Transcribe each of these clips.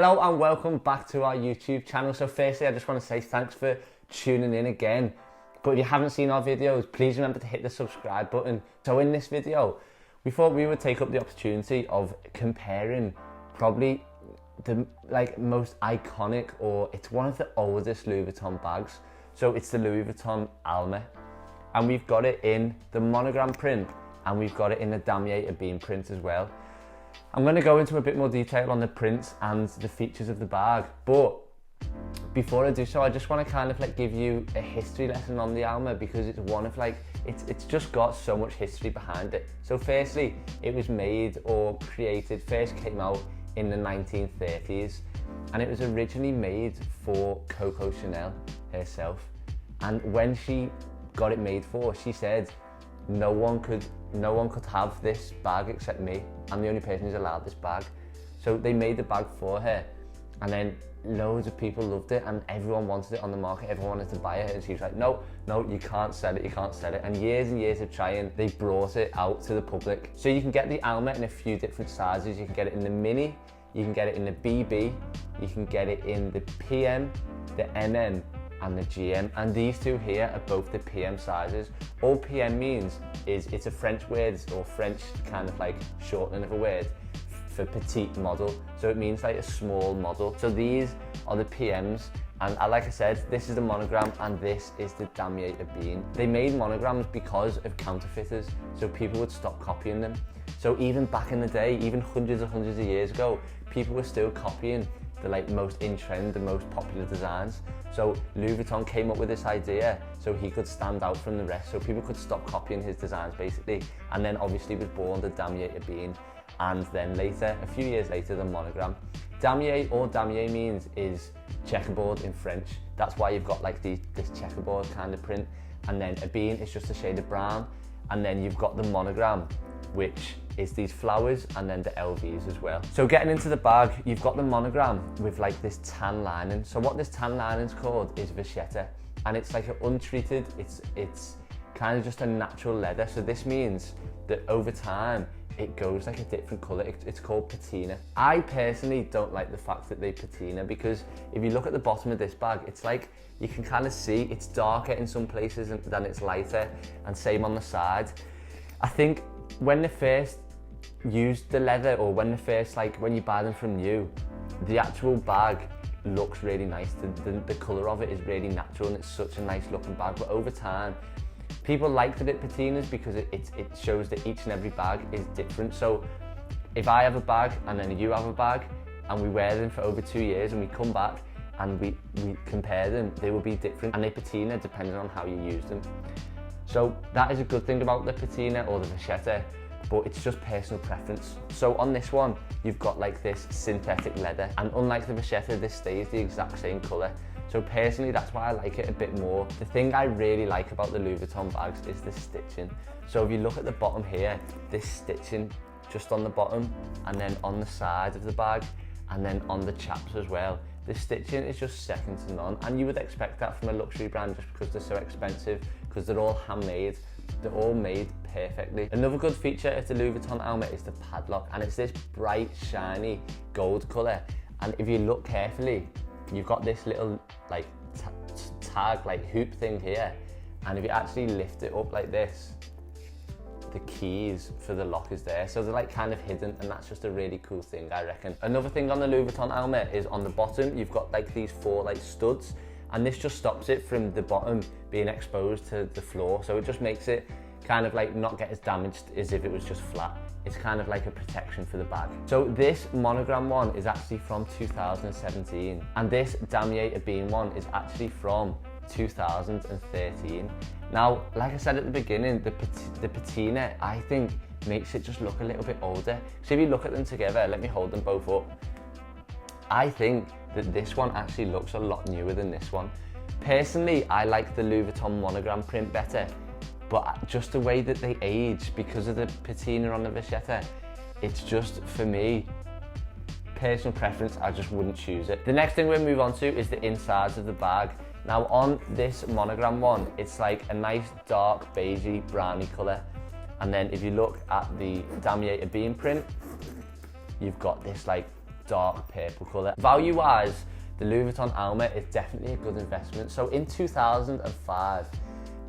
Hello and welcome back to our YouTube channel. So firstly, I just want to say thanks for tuning in again. But if you haven't seen our videos, please remember to hit the subscribe button. So in this video, we thought we would take up the opportunity of comparing probably the most iconic, or it's one of the oldest Louis Vuitton bags. So it's the Louis Vuitton Alma. And we've got it in the monogram print and we've got it in the Damier Ebene print as well. I'm going to go into a bit more detail on the prints and the features of the bag, but before I do so, I just want to kind of give you a history lesson on the Alma, because it's one of it's just got so much history behind it. So firstly, it was made or created, first came out in the 1930s, and it was originally made for Coco Chanel herself. And when she got it made for, she said no one could have this bag except me. I'm the only person who's allowed this bag. So they made the bag for her, and then loads of people loved it and everyone wanted it on the market, everyone wanted to buy it, and she was like, no, you can't sell it, you can't sell it. And years of trying, they brought it out to the public. So you can get the Alma in a few different sizes. You can get it in the mini, you can get it in the BB, you can get it in the PM, the NM, and the GM, and these two here are both the PM sizes. All PM means is it's a French word, or French kind of shortening of a word for petite model, so it means a small model. So these are the PMs, and like I said, this is the monogram and this is the Damier Ebene. They made monograms because of counterfeiters, so people would stop copying them. So even back in the day, even hundreds of years ago, people were still copying the most in trend, the most popular designs. So Louis Vuitton came up with this idea so he could stand out from the rest, so people could stop copying his designs basically. And then obviously was born the Damier Ebene, and then later, a few years later, the monogram. Damier, or Damier means is checkerboard in French. That's why you've got this checkerboard kind of print. And then Ebene is just a shade of brown. And then you've got the monogram, which is these flowers, and then the LVs as well. So getting into the bag, you've got the monogram with this tan lining. So what this tan lining is called is vachetta, and it's an untreated, it's kind of just a natural leather. So this means that over time, it goes a different colour. It's called patina. I personally don't like the fact that they patina, because if you look at the bottom of this bag, it's you can kind of see it's darker in some places than it's lighter, and same on the side. I think when they first used the leather, or when they first when you buy them from new, the actual bag looks really nice. The colour of it is really natural and it's such a nice looking bag. But over time, people liked it patinas because it shows that each and every bag is different. So if I have a bag and then you have a bag and we wear them for over 2 years and we come back and we compare them, they will be different, and they patina depending on how you use them. So that is a good thing about the patina or the vachetta, but it's just personal preference. So on this one, you've got this synthetic leather, and unlike the vachetta, this stays the exact same colour. So personally, that's why I like it a bit more. The thing I really like about the Louis Vuitton bags is the stitching. So if you look at the bottom here, this stitching just on the bottom, and then on the side of the bag, and then on the chaps as well. The stitching is just second to none, and you would expect that from a luxury brand just because they're so expensive, because they're all handmade. They're all made perfectly. Another good feature of the Louis Vuitton Alma is the padlock, and it's this bright, shiny gold colour. And if you look carefully, you've got this little tag, hoop thing here. And if you actually lift it up like this, the keys for the lock is there. So they're kind of hidden, and that's just a really cool thing, I reckon. Another thing on the Louis Vuitton Alma is on the bottom, you've got these 4 studs. And this just stops it from the bottom being exposed to the floor. So it just makes it kind of not get as damaged as if it was just flat. It's kind of a protection for the bag. So this monogram one is actually from 2017. And this Damier Ebene one is actually from 2013. Now, like I said at the beginning, the patina, I think, makes it just look a little bit older. So if you look at them together, let me hold them both up. I think that this one actually looks a lot newer than this one. Personally, I like the Louis Vuitton monogram print better, but just the way that they age, because of the patina on the vachetta, it's just, for me, personal preference, I just wouldn't choose it. The next thing we'll move on to is the insides of the bag. Now on this monogram one, it's a nice dark beigey browny colour. And then if you look at the Damier Ebene print, you've got this dark purple colour. Value wise, the Louis Vuitton Alma is definitely a good investment. So in 2005,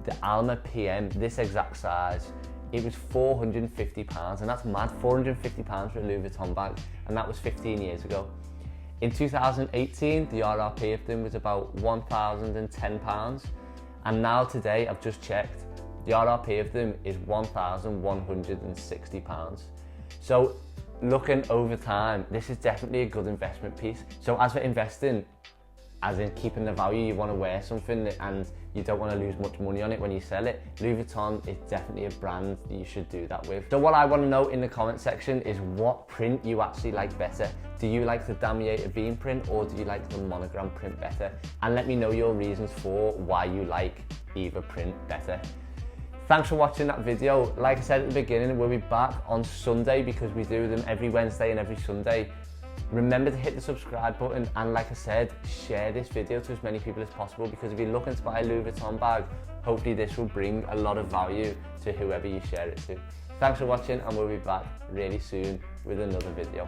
the Alma PM, this exact size, it was £450, and that's mad, £450 for a Louis Vuitton bag, and that was 15 years ago. In 2018, the RRP of them was about £1,010, and now today, I've just checked, the RRP of them is £1,160. So looking over time, this is definitely a good investment piece. So as for investing, as in keeping the value, you want to wear something and you don't want to lose much money on it when you sell it, Louis Vuitton is definitely a brand that you should do that with. So what I want to know in the comment section is what print you actually like better. Do you like the Damier Ebene print, or do you like the monogram print better? And let me know your reasons for why you like either print better. Thanks for watching that video. Like I said at the beginning, we'll be back on Sunday because we do them every Wednesday and every Sunday. Remember to hit the subscribe button, and like I said, share this video to as many people as possible, because if you're looking to buy a Louis Vuitton bag, hopefully this will bring a lot of value to whoever you share it to. Thanks for watching, and we'll be back really soon with another video.